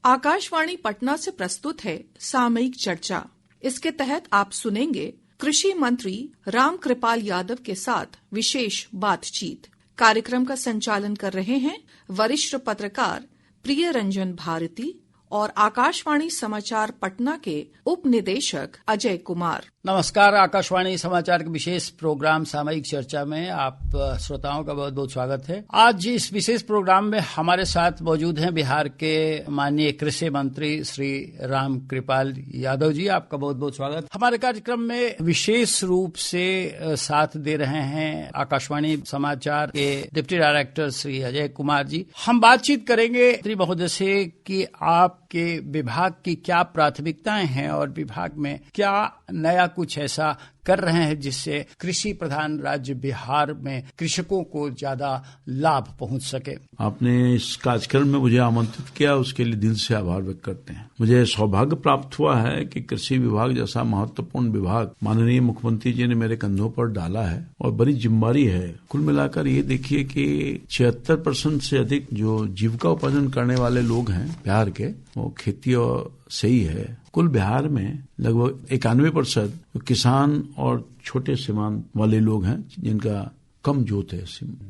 आकाशवाणी पटना से प्रस्तुत है सामयिक चर्चा। इसके तहत आप सुनेंगे कृषि मंत्री रामकृपाल यादव के साथ विशेष बातचीत। कार्यक्रम का संचालन कर रहे हैं वरिष्ठ पत्रकार प्रिय रंजन भारती और आकाशवाणी समाचार पटना के उप निदेशक अजय कुमार। नमस्कार। आकाशवाणी समाचार के विशेष प्रोग्राम सामयिक चर्चा में आप श्रोताओं का बहुत बहुत स्वागत है। आज इस विशेष प्रोग्राम में हमारे साथ मौजूद हैं बिहार के माननीय कृषि मंत्री श्री रामकृपाल यादव जी। आपका बहुत बहुत स्वागत। हमारे कार्यक्रम में विशेष रूप से साथ दे रहे हैं आकाशवाणी समाचार के डिप्टी डायरेक्टर श्री अजय कुमार जी। हम बातचीत करेंगे मंत्री महोदय से कि आपके विभाग की क्या प्राथमिकताएं हैं और विभाग में क्या नया कुछ ऐसा कर रहे हैं जिससे कृषि प्रधान राज्य बिहार में कृषकों को ज्यादा लाभ पहुंच सके। आपने इस कार्यक्रम में मुझे आमंत्रित किया, उसके लिए दिल से आभार व्यक्त करते हैं। मुझे सौभाग्य प्राप्त हुआ है कि कृषि विभाग जैसा महत्वपूर्ण विभाग माननीय मुख्यमंत्री जी ने मेरे कंधों पर डाला है और बड़ी जिम्मेदारी है। कुल मिलाकर ये देखिए कि 76% से अधिक जो जीविका उपार्जन करने वाले लोग हैं बिहार के, वो खेती से ही है। कुल बिहार में लगभग 91% किसान और छोटे सीमांत वाले लोग हैं जिनका कम जोत है।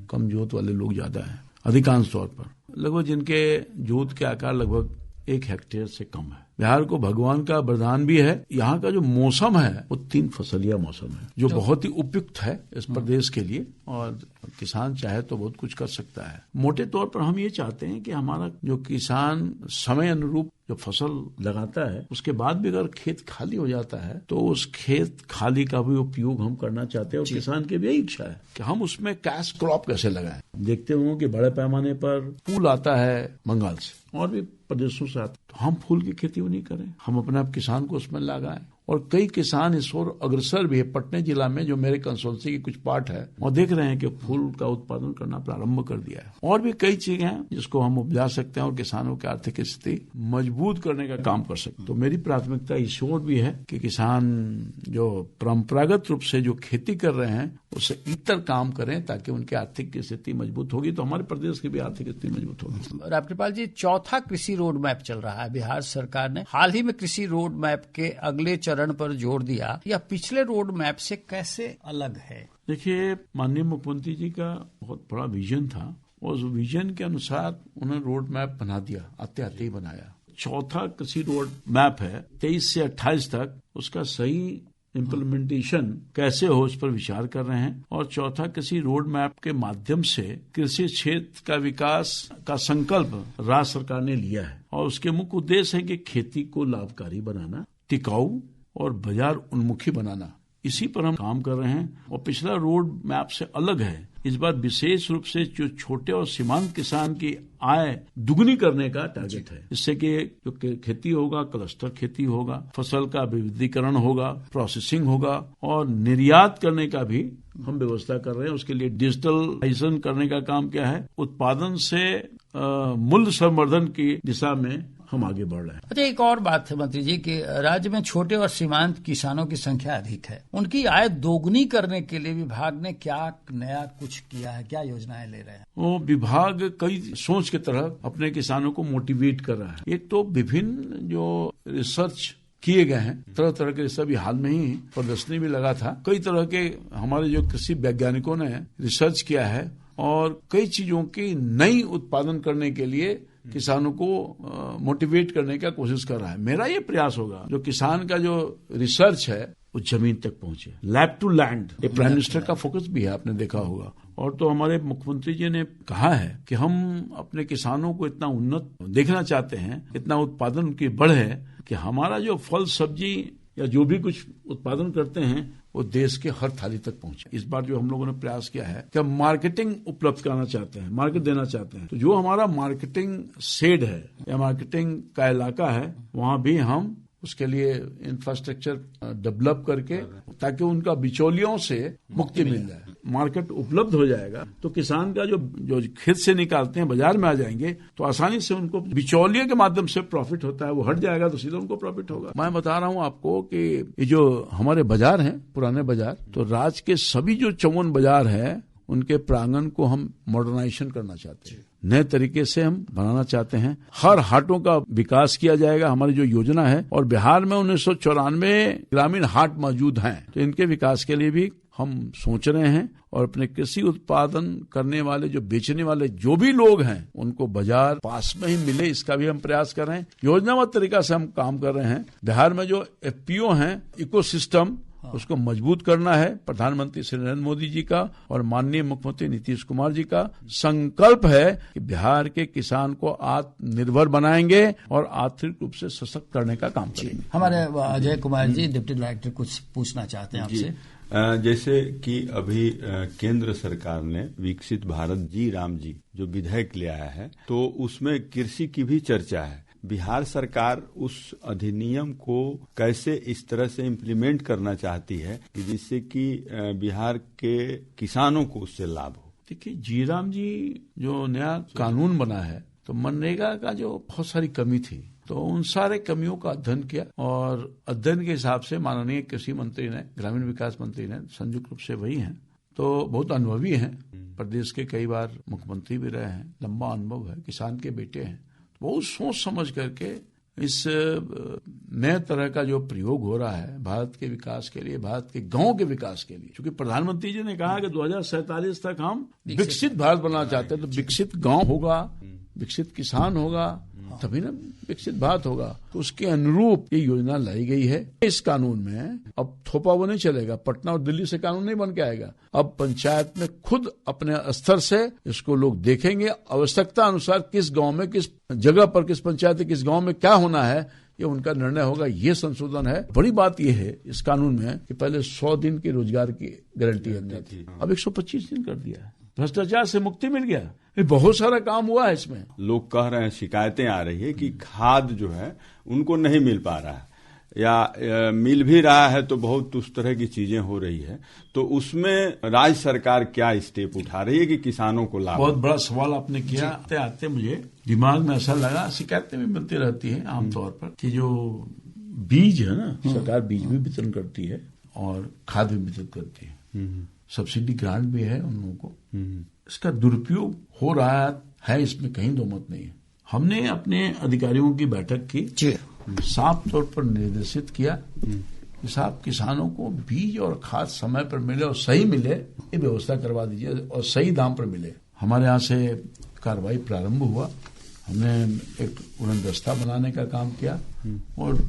कम जोत वाले लोग ज्यादा हैं अधिकांश तौर पर, लगभग जिनके जोत के आकार लगभग 1 हेक्टेयर से कम है। बिहार को भगवान का वरदान भी है। यहाँ का जो मौसम है वो 3 फसलिया मौसम है जो बहुत ही उपयुक्त है इस प्रदेश के लिए, और किसान चाहे तो बहुत कुछ कर सकता है। मोटे तौर पर हम ये चाहते हैं कि हमारा जो किसान समय अनुरूप जो फसल लगाता है उसके बाद भी अगर खेत खाली हो जाता है तो उस खेत खाली का भी उपयोग हम करना चाहते हैं, और किसान की भी यही इच्छा है कि हम उसमें कैश क्रॉप कैसे लगाएं। देखते होंगे कि बड़े पैमाने पर फूल आता है बंगाल से और भी प्रदेशों से आता, तो हम फूल की खेती नहीं करें, हम अपने आप किसान को उसमें लगाएं। और कई किसान इस ओर अग्रसर भी है। पटना जिला में जो मेरे कंसल्टेंसी की कुछ पार्ट है वो देख रहे हैं कि फूल का उत्पादन करना प्रारंभ कर दिया है। और भी कई चीजें हैं जिसको हम उपजा सकते हैं और किसानों की आर्थिक स्थिति मजबूत करने का काम कर सकते हैं। तो मेरी प्राथमिकता इस ओर भी है कि किसान जो परंपरागत रूप से जो खेती कर रहे हैं उससे इतर काम करें ताकि उनकी आर्थिक स्थिति मजबूत होगी तो हमारे प्रदेश की भी आर्थिक स्थिति मजबूत होगी। रामकृपाल जी, चौथा कृषि रोड मैप चल रहा है बिहार सरकार ने। हाल ही में कृषि रोड मैप के अगले चरण पर जोर दिया। यह पिछले रोड मैप से कैसे अलग है? देखिए, माननीय मुख्यमंत्री जी का बहुत बड़ा विजन था और उस विजन के अनुसार उन्होंने रोड मैप बना दिया, आते आते ही बनाया। चौथा कृषि रोड मैप है 23 से 28 तक, उसका सही इम्प्लीमेंटेशन कैसे हो उस पर विचार कर रहे हैं। और चौथा कृषि रोड मैप के माध्यम से कृषि क्षेत्र का विकास का संकल्प राज्य सरकार ने लिया है और उसके मुख्य उद्देश्य है कि खेती को लाभकारी बनाना, टिकाऊ और बाजार उन्मुखी बनाना। इसी पर हम काम कर रहे हैं और पिछला रोड मैप से अलग है। इस बार विशेष रूप से जो छोटे और सीमांत किसान की आय दुगनी करने का टारगेट है। इससे कि जो खेती होगा, क्लस्टर खेती होगा, फसल का विविधीकरण होगा, प्रोसेसिंग होगा और निर्यात करने का भी हम व्यवस्था कर रहे हैं। उसके लिए डिजिटलाइजेशन करने का काम क्या है, उत्पादन से मूल्य संवर्धन की दिशा में हम आगे बढ़ रहे हैं। अच्छा, एक और बात है मंत्री जी कि राज्य में छोटे और सीमांत किसानों की संख्या अधिक है। उनकी आय दोगुनी करने के लिए विभाग ने क्या नया कुछ किया है, क्या योजनाएं ले रहे हैं? वो विभाग कई सोच के तरह अपने किसानों को मोटिवेट कर रहा है। एक तो विभिन्न जो रिसर्च किए गए हैं, तरह तरह के रिसर्च, हाल में ही प्रदर्शनी भी लगा था। कई तरह के हमारे जो कृषि वैज्ञानिकों ने रिसर्च किया है और कई चीजों की नई उत्पादन करने के लिए किसानों को मोटिवेट करने का कोशिश कर रहा है। मेरा ये प्रयास होगा जो किसान का जो रिसर्च है वो जमीन तक पहुंचे, लैब टू लैंड। ये प्राइम मिनिस्टर का फोकस भी है, आपने देखा होगा। और तो हमारे मुख्यमंत्री जी ने कहा है कि हम अपने किसानों को इतना उन्नत देखना चाहते हैं, इतना उत्पादन की बढ़े कि हमारा जो फल सब्जी या जो भी कुछ उत्पादन करते हैं वो देश के हर थाली तक पहुंचे। इस बार जो हम लोगों ने प्रयास किया है कि हम मार्केटिंग उपलब्ध कराना चाहते हैं, मार्केट देना चाहते हैं। तो जो हमारा मार्केटिंग शेड है या मार्केटिंग का इलाका है वहां भी हम उसके लिए इंफ्रास्ट्रक्चर डेवलप करके ताकि उनका बिचौलियों से मुक्ति मिल जाए, मार्केट उपलब्ध हो जाएगा तो किसान का जो खेत से निकालते हैं बाजार में आ जाएंगे तो आसानी से उनको बिचौलिए के माध्यम से प्रॉफिट होता है, वो हट जाएगा तो सीधा उनको प्रॉफिट होगा। मैं बता रहा हूं आपको कि ये जो हमारे बाजार हैं, पुराने बाजार, तो राज्य के सभी जो 54 बाजार है उनके प्रांगण को हम मॉडर्नाइजेशन करना चाहते हैं, नए तरीके से हम बनाना चाहते हैं। हर हाटों का विकास किया जाएगा, हमारी जो योजना है। और बिहार में 1994 ग्रामीण हाट मौजूद हैं, तो इनके विकास के लिए भी हम सोच रहे हैं। और अपने कृषि उत्पादन करने वाले, जो बेचने वाले जो भी लोग हैं, उनको बाजार पास में ही मिले, इसका भी हम प्रयास कर रहे हैं। योजनाबद्ध तरीका से हम काम कर रहे हैं। बिहार में जो एफपीओ हैं, इकोसिस्टम, उसको मजबूत करना है। प्रधानमंत्री श्री नरेंद्र मोदी जी का और माननीय मुख्यमंत्री नीतीश कुमार जी का संकल्प है कि बिहार के किसान को आत्मनिर्भर बनाएंगे और आर्थिक रूप से सशक्त करने का काम करेंगे। हमारे अजय कुमार जी डिप्टी डायरेक्टर कुछ पूछना चाहते हैं आपसे। जैसे कि अभी केंद्र सरकार ने विकसित भारत जी राम जी जो विधेयक ले आया है, तो उसमें कृषि की भी चर्चा है। बिहार सरकार उस अधिनियम को कैसे इस तरह से इम्प्लीमेंट करना चाहती है कि जिससे कि बिहार के किसानों को उससे लाभ हो? देखिए, जीराम जी जो नया कानून बना है, तो मनरेगा का जो बहुत सारी कमी थी, तो उन सारे कमियों का अध्ययन किया और अध्ययन के हिसाब से माननीय कृषि मंत्री ने, ग्रामीण विकास मंत्री ने, संयुक्त रूप से वही हैं, तो बहुत अनुभवी हैं, प्रदेश के कई बार मुख्यमंत्री भी रहे हैं, लंबा अनुभव है, किसान के बेटे हैं। बहुत सोच समझ करके इस नए तरह का जो प्रयोग हो रहा है भारत के विकास के लिए, भारत के गांव के विकास के लिए, क्योंकि प्रधानमंत्री जी ने कहा कि 2047 तक हम विकसित भारत बनाना चाहते हैं, तो विकसित गांव होगा, विकसित किसान होगा, तभी ना विकसित भारत होगा। तो उसके अनुरूप ये योजना लाई गई है। इस कानून में अब थोपा वो नहीं चलेगा, पटना और दिल्ली से कानून नहीं बन के आएगा। अब पंचायत में खुद अपने स्तर से इसको लोग देखेंगे, आवश्यकता अनुसार किस गांव में, किस जगह पर, किस पंचायत, किस गांव में क्या होना है, ये उनका निर्णय होगा। ये संशोधन है। बड़ी बात ये है इस कानून में कि पहले 100 दिन के रोजगार की गारंटी थी, अब 125 दिन कर दिया है। भ्रष्टाचार से मुक्ति मिल गया। ये बहुत सारा काम हुआ है इसमें। लोग कह रहे हैं, शिकायतें आ रही है कि खाद जो है उनको नहीं मिल पा रहा है, या मिल भी रहा है तो बहुत उस तरह की चीजें हो रही है। तो उसमें राज्य सरकार क्या स्टेप उठा रही है कि किसानों को लाभ? बहुत बड़ा सवाल आपने किया। आते आते मुझे दिमाग में ऐसा लगा, शिकायतें भी मिलती रहती है आमतौर पर, कि जो बीज है ना, सरकार बीज भी वितरण करती है और खाद भी वितरण करती है, सब्सिडी ग्रांट भी है उन लोगों को। इसका दुरुपयोग हो रहा है, इसमें कहीं दो मत नहीं है। हमने अपने अधिकारियों की बैठक की, साफ तौर पर निर्देशित किया कि साहब किसानों को बीज और खाद समय पर मिले और सही मिले, ये व्यवस्था करवा दीजिए और सही दाम पर मिले। हमारे यहाँ से कार्रवाई प्रारंभ हुआ। हमने एक उड़नदस्ता बनाने का काम किया और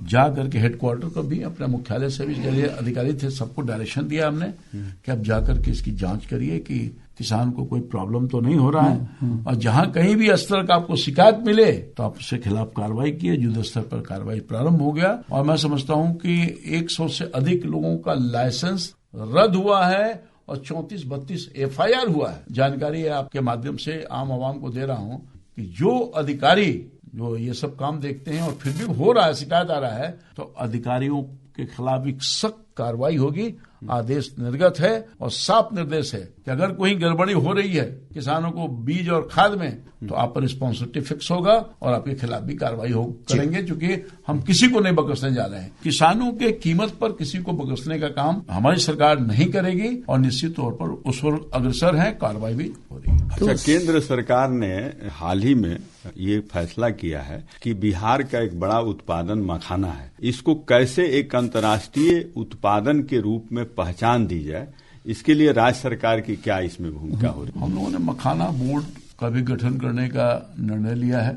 जा करके हेडक्वार्टर को भी, अपने मुख्यालय से भी, जरिए अधिकारी थे, सबको डायरेक्शन दिया हमने कि अब जाकर के इसकी जांच करिए कि किसान को कोई प्रॉब्लम तो नहीं हो रहा है, और जहां कहीं भी स्तर का आपको शिकायत मिले तो आप उसके खिलाफ कार्रवाई किए। युद्ध स्तर पर कार्रवाई प्रारंभ हो गया और मैं समझता हूं कि 100 से अधिक लोगों का लाइसेंस रद्द हुआ है और 34-32 FIR हुआ है। जानकारी आपके माध्यम से आम आवाम को दे रहा हूं कि जो अधिकारी जो ये सब काम देखते हैं और फिर भी हो रहा है, शिकायत आ रहा है, तो अधिकारियों के खिलाफ एक सख्त कार्रवाई होगी। आदेश निर्गत है और साफ निर्देश है कि अगर कोई गड़बड़ी हो रही है किसानों को बीज और खाद में, तो आप पर रिस्पॉन्सिबिलिटी फिक्स होगा और आपके खिलाफ भी कार्रवाई करेंगे, क्योंकि हम किसी को नहीं बख्शने जा रहे हैं। किसानों के कीमत पर किसी को बख्शने का काम हमारी सरकार नहीं करेगी और निश्चित तौर पर उस ओर अग्रसर है, कार्रवाई भी हो रही है। अच्छा, केंद्र सरकार ने हाल ही में ये फैसला किया है कि बिहार का एक बड़ा उत्पादन मखाना है, इसको कैसे एक अंतर्राष्ट्रीय उत्पादन के रूप में पहचान दी जाए, इसके लिए राज्य सरकार की क्या इसमें भूमिका हो रही है? हम लोगों ने मखाना बोर्ड का भी गठन करने का निर्णय लिया है।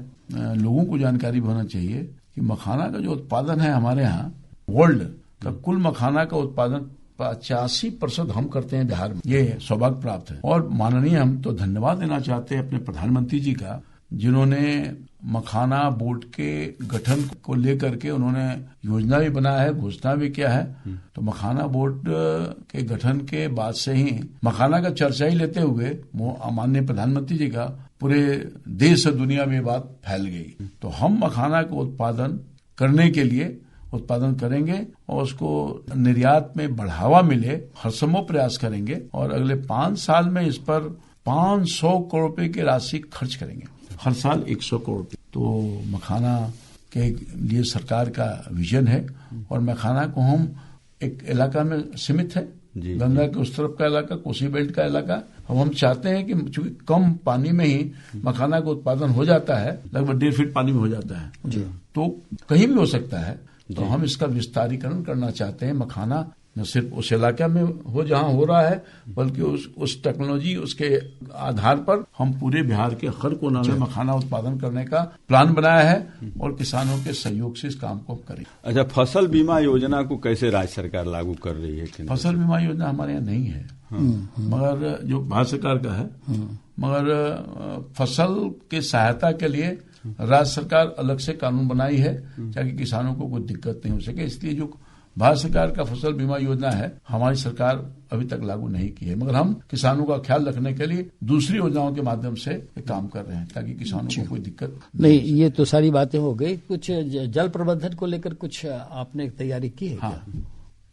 लोगों को जानकारी होना चाहिए कि मखाना का जो उत्पादन है हमारे यहाँ, वर्ल्ड का कुल मखाना का उत्पादन 85% हम करते हैं बिहार में। ये सौभाग्य प्राप्त है और माननीय, हम तो धन्यवाद देना चाहते हैं अपने प्रधानमंत्री जी का, जिन्होंने मखाना बोर्ड के गठन को लेकर के उन्होंने योजना भी बनाया है, घोषणा भी किया है। तो मखाना बोर्ड के गठन के बाद से ही मखाना का चर्चा ही लेते हुए माननीय प्रधानमंत्री जी का पूरे देश और दुनिया में बात फैल गई। तो हम मखाना का उत्पादन करने के लिए उत्पादन करेंगे और उसको निर्यात में बढ़ावा मिले, हर संभव प्रयास करेंगे और अगले 5 साल में इस पर 500 करोड़ रुपए की राशि खर्च करेंगे, हर साल 100 करोड़ रुपए। तो मखाना के लिए सरकार का विजन है और मखाना को हम एक इलाका में सीमित है, गंगा के उस तरफ का इलाका, कोसी बेल्ट का इलाका। अब हम चाहते हैं कि चूंकि कम पानी में ही मखाना का उत्पादन हो जाता है, लगभग 1.5 फीट पानी में हो जाता है, तो कहीं भी हो सकता है, तो हम इसका विस्तारीकरण करना चाहते हैं। मखाना न सिर्फ उस इलाके में हो जहां हो रहा है, बल्कि उस टेक्नोलॉजी, उसके आधार पर हम पूरे बिहार के हर कोना में मखाना उत्पादन करने का प्लान बनाया है और किसानों के सहयोग से इस काम को करें। अच्छा, फसल बीमा योजना को कैसे राज्य सरकार लागू कर रही है? फसल बीमा योजना हमारे यहाँ नहीं है, मगर जो भारत सरकार का है, मगर फसल की सहायता के लिए राज्य सरकार अलग से कानून बनाई है ताकि किसानों को कोई दिक्कत नहीं हो सके। इसलिए जो भारत सरकार का फसल बीमा योजना है, हमारी सरकार अभी तक लागू नहीं की है, मगर हम किसानों का ख्याल रखने के लिए दूसरी योजनाओं के माध्यम से काम कर रहे हैं ताकि किसानों को कोई दिक्कत नहीं। ये तो सारी बातें हो गई। कुछ जल प्रबंधन को लेकर कुछ आपने तैयारी की है? हाँ,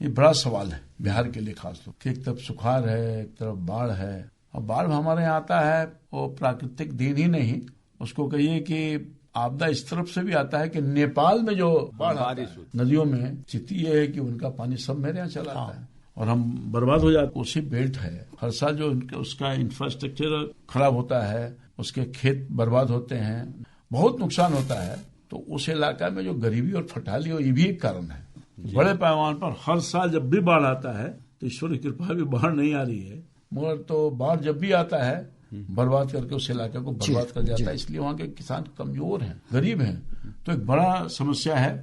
ये बड़ा सवाल है बिहार के लिए खास तौर, एक तरफ सुखाड़ है, एक तरफ बाढ़ है। और बाढ़ हमारे यहाँ आता है वो प्राकृतिक देन ही नहीं, उसको कहिए कि आपदा इस तरफ से भी आता है कि नेपाल में जो बारिश नदियों में स्थिति ये है कि उनका पानी सब मेरे यहाँ चला आता है और हम बर्बाद हो जाते। कोसी बेल्ट है, हर साल जो उसका इंफ्रास्ट्रक्चर खराब होता है, उसके खेत बर्बाद होते हैं, बहुत नुकसान होता है। तो उस इलाका में जो गरीबी और फटहाली हो, ये भी एक कारण है। बड़े पैमाने पर हर साल जब भी बाढ़ आता है, तो ईश्वर की कृपा भी बाढ़ नहीं आ रही है, मगर तो बाढ़ जब भी आता है बर्बाद करके उस इलाके को बर्बाद कर जाता है। इसलिए वहाँ के किसान कमजोर हैं, गरीब हैं, तो एक बड़ा समस्या है।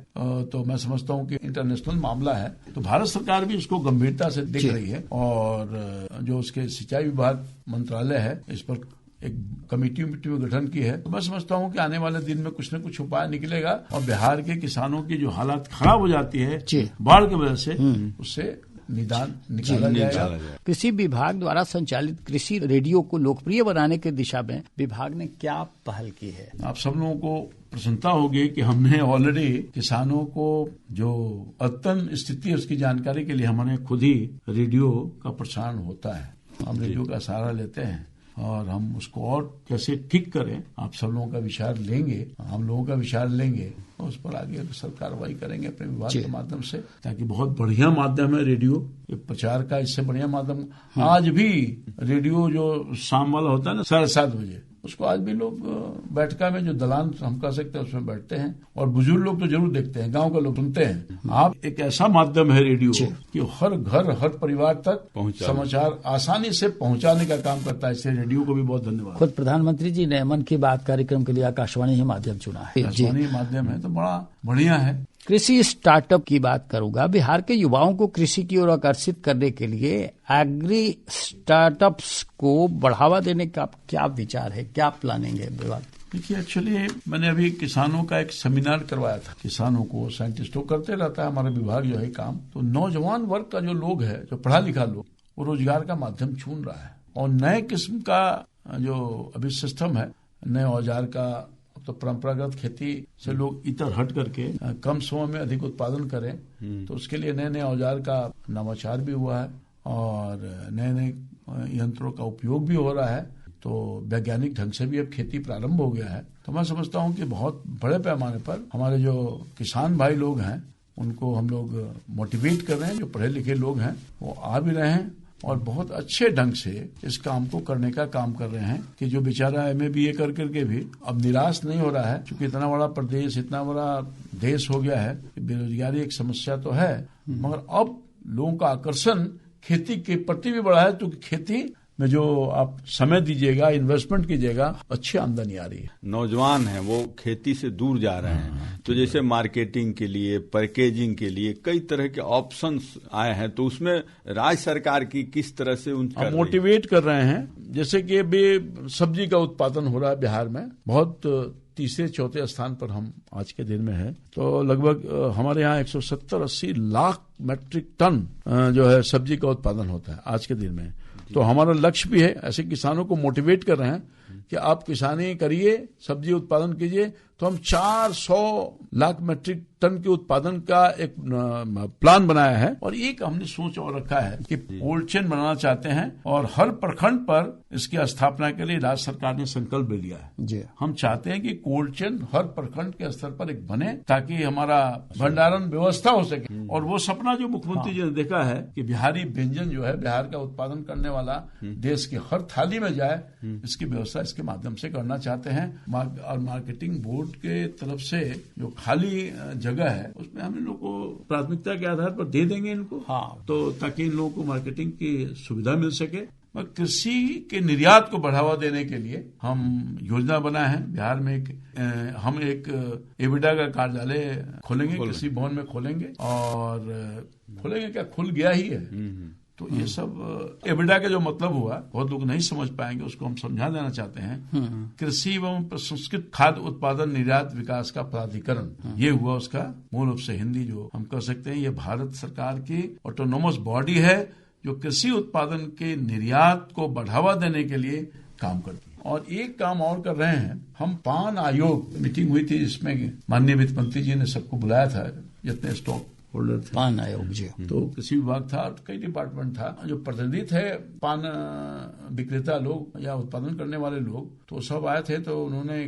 तो मैं समझता हूँ कि इंटरनेशनल मामला है, तो भारत सरकार भी इसको गंभीरता से देख रही है और जो उसके सिंचाई विभाग मंत्रालय है, इस पर एक कमेटी गठन की है। तो मैं समझता हूँ कि आने वाले दिन में कुछ न कुछ उपाय निकलेगा और बिहार के किसानों की जो हालत खराब हो जाती है बाढ़ की वजह से, उससे निदान निकाला जाएगा। कृषि विभाग द्वारा संचालित कृषि रेडियो को लोकप्रिय बनाने की दिशा में विभाग ने क्या पहल की है? आप सब लोगों को प्रसन्नता होगी कि हमने ऑलरेडी किसानों को जो अद्यतन स्थिति है उसकी जानकारी के लिए हमारे खुद ही रेडियो का प्रसारण होता है। हम रेडियो का सहारा लेते हैं और हम उसको और कैसे ठीक करें, आप सब लोगों का विचार लेंगे, हम लोगों का विचार लेंगे और उस पर आगे सर कार्रवाई करेंगे अपने विभाग के माध्यम से, ताकि बहुत बढ़िया माध्यम है रेडियो, एक प्रचार का इससे बढ़िया माध्यम। आज भी रेडियो जो शाम वाला होता है ना 7:30 बजे, उसको आज भी लोग बैठका में, जो दलान हम कह सकते हैं, उसमें बैठते हैं और बुजुर्ग लोग तो जरूर देखते हैं, गांव के लोग सुनते हैं। आप एक ऐसा माध्यम है रेडियो कि हर घर हर परिवार तक समाचार आसानी से पहुंचाने का काम करता है। इससे रेडियो को भी बहुत धन्यवाद। खुद प्रधानमंत्री जी ने मन की बात कार्यक्रम के लिए आकाशवाणी ही माध्यम चुना है। आकाशवाणी माध्यम है तो बड़ा बढ़िया है। कृषि स्टार्टअप की बात करूंगा। बिहार के युवाओं को कृषि की ओर आकर्षित करने के लिए एग्री स्टार्टअप्स को बढ़ावा देने का क्या विचार है, क्या प्लानिंग है विभाग? देखिए, एक्चुअली मैंने अभी किसानों का एक सेमिनार करवाया था, किसानों को, साइंटिस्टों करते रहता है हमारा विभाग जो है काम। तो नौजवान वर्ग का जो लोग है, जो पढ़ा लिखा लोग, वो रोजगार का माध्यम चुन रहा है और नए किस्म का जो अभी सिस्टम है, नए औजार का, तो परंपरागत खेती से लोग इतर हट करके कम समय में अधिक उत्पादन करें, तो उसके लिए नए नए औजार का नवाचार भी हुआ है और नए नए यंत्रों का उपयोग भी हो रहा है। तो वैज्ञानिक ढंग से भी अब खेती प्रारंभ हो गया है। तो मैं समझता हूँ कि बहुत बड़े पैमाने पर हमारे जो किसान भाई लोग हैं उनको हम लोग मोटिवेट कर रहे हैं। जो पढ़े लिखे लोग हैं वो आ भी रहे हैं और बहुत अच्छे ढंग से इस काम को करने का काम कर रहे हैं कि जो बेचारा MA BA कर करके भी अब निराश नहीं हो रहा है, क्योंकि इतना बड़ा प्रदेश, इतना बड़ा देश हो गया है कि बेरोजगारी एक समस्या तो है, मगर अब लोगों का आकर्षण खेती के प्रति भी बढ़ा है, क्योंकि खेती में जो आप समय दीजिएगा, इन्वेस्टमेंट कीजिएगा, अच्छी आमदनी आ रही है। नौजवान हैं वो खेती से दूर जा रहे हैं, तो जैसे मार्केटिंग के लिए, पैकेजिंग के लिए कई तरह के ऑप्शंस आए हैं, तो उसमें राज्य सरकार की किस तरह से उनका मोटिवेट कर रहे हैं। जैसे कि अभी सब्जी का उत्पादन हो रहा है बिहार में, बहुत तीसरे चौथे स्थान पर हम आज के दिन में है। तो लगभग हमारे यहाँ 170-80 लाख मैट्रिक टन जो है सब्जी का उत्पादन होता है आज के दिन में। तो हमारा लक्ष्य भी है, ऐसे किसानों को मोटिवेट कर रहे हैं कि आप किसानी करिए, सब्जी उत्पादन कीजिए, तो हम 400 लाख मीट्रिक टन के उत्पादन का एक प्लान बनाया है और एक हमने सोच और रखा है कि कोल्ड चेन बनाना चाहते हैं और हर प्रखंड पर इसकी स्थापना के लिए राज्य सरकार ने संकल्प लिया है जी। हम चाहते हैं कि कोल्ड चेन हर प्रखंड के स्तर पर एक बने ताकि हमारा भंडारण व्यवस्था हो सके। और वो सपना जो मुख्यमंत्री जी ने देखा है कि बिहारी व्यंजन जो है बिहार का उत्पादन करने वाला देश की हर थाली में जाए, इसकी व्यवस्था इसके माध्यम से करना चाहते हैं। और मार्केटिंग बोर्ड के तरफ से जो खाली जगह है उसमें हम इन लोगों को प्राथमिकता के आधार पर दे देंगे इनको, तो ताकि इन लोगों को मार्केटिंग की सुविधा मिल सके। कृषि के निर्यात को बढ़ावा देने के लिए हम योजना बनाए हैं। बिहार में हम एक एबिडा का कार्यालय खोलेंगे, कृषि भवन में खोलेंगे और खोलेंगे क्या, खुल गया ही है। तो ये सब एबिडा का जो मतलब हुआ बहुत लोग नहीं समझ पाएंगे, उसको हम समझा देना चाहते हैं। कृषि एवं प्रसंस्कृत खाद्य उत्पादन निर्यात विकास का प्राधिकरण, ये हुआ उसका मूल रूप से हिंदी जो हम कह सकते हैं। ये भारत सरकार की ऑटोनोमस बॉडी है जो कृषि उत्पादन के निर्यात को बढ़ावा देने के लिए काम करती है। और एक काम और कर रहे हैं हम, पान आयोग मीटिंग हुई थी जिसमें माननीय वित्त मंत्री जी ने सबको बुलाया था जितने स्टॉक होल्डर थे। पान आयोग जी, तो कृषि विभाग था, कई डिपार्टमेंट था, जो प्रतिनिधि थे पान विक्रेता लोग या उत्पादन करने वाले लोग, तो सब आए थे। तो उन्होंने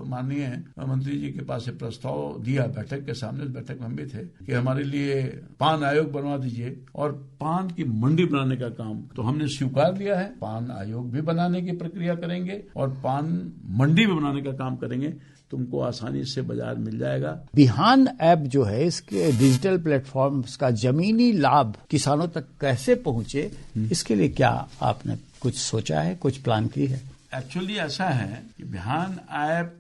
माननीय मंत्री जी के पास प्रस्ताव दिया बैठक के सामने, बैठक में हम भी थे, कि हमारे लिए पान आयोग बनवा दीजिए और पान की मंडी बनाने का काम। तो हमने स्वीकार लिया है, पान आयोग भी बनाने की प्रक्रिया करेंगे और पान मंडी भी बनाने का काम करेंगे। तुमको आसानी से बाजार मिल जाएगा। बिहान ऐप जो है, इसके डिजिटल प्लेटफॉर्म्स का जमीनी लाभ किसानों तक कैसे पहुंचे, इसके लिए क्या आपने कुछ सोचा है, कुछ प्लान की है? एक्चुअली ऐसा है कि बिहान ऐप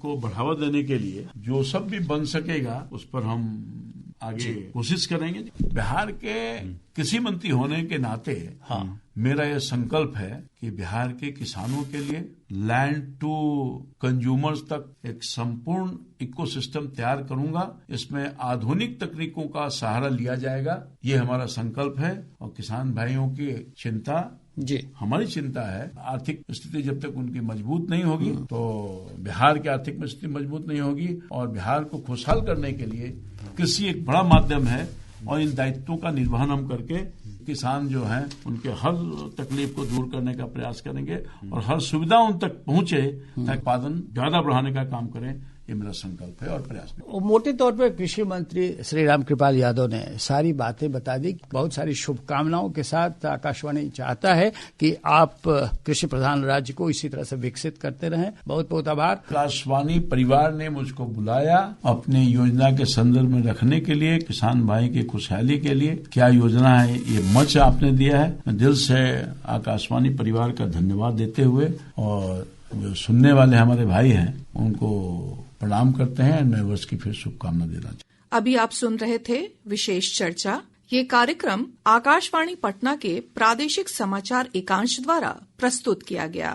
को बढ़ावा देने के लिए जो सब भी बन सकेगा उस पर हम आगे कोशिश करेंगे। बिहार के कृषि मंत्री होने के नाते मेरा यह संकल्प है कि बिहार के किसानों के लिए लैंड टू कंज्यूमर्स तक एक संपूर्ण इकोसिस्टम तैयार करूंगा। इसमें आधुनिक तकनीकों का सहारा लिया जाएगा, ये हमारा संकल्प है। और किसान भाइयों की चिंता जी हमारी चिंता है। आर्थिक स्थिति जब तक उनकी मजबूत नहीं होगी तो बिहार की आर्थिक स्थिति मजबूत नहीं होगी। और बिहार को खुशहाल करने के लिए कृषि एक बड़ा माध्यम है और इन दायित्वों का निर्वहन हम करके किसान जो हैं उनके हर तकलीफ को दूर करने का प्रयास करेंगे और हर सुविधा उन तक पहुंचे ताकि उत्पादन ज्यादा बढ़ाने का काम करें। ये मेरा संकल्प है और प्रयास है। मोटे तौर पर कृषि मंत्री श्री रामकृपाल यादव ने सारी बातें बता दी। बहुत सारी शुभकामनाओं के साथ आकाशवाणी चाहता है कि आप कृषि प्रधान राज्य को इसी तरह से विकसित करते रहें। बहुत बहुत आभार। आकाशवाणी परिवार ने मुझको बुलाया अपनी योजना के संदर्भ में रखने के लिए, किसान भाई की खुशहाली के लिए क्या योजना है, ये मंच आपने दिया है। मैं दिल से आकाशवाणी परिवार का धन्यवाद देते हुए और जो सुनने वाले हमारे भाई हैं उनको प्रणाम करते हैं। नए वर्ष की फिर शुभकामना देना चाहिए। अभी आप सुन रहे थे विशेष चर्चा। ये कार्यक्रम आकाशवाणी पटना के प्रादेशिक समाचार एकांश द्वारा प्रस्तुत किया गया।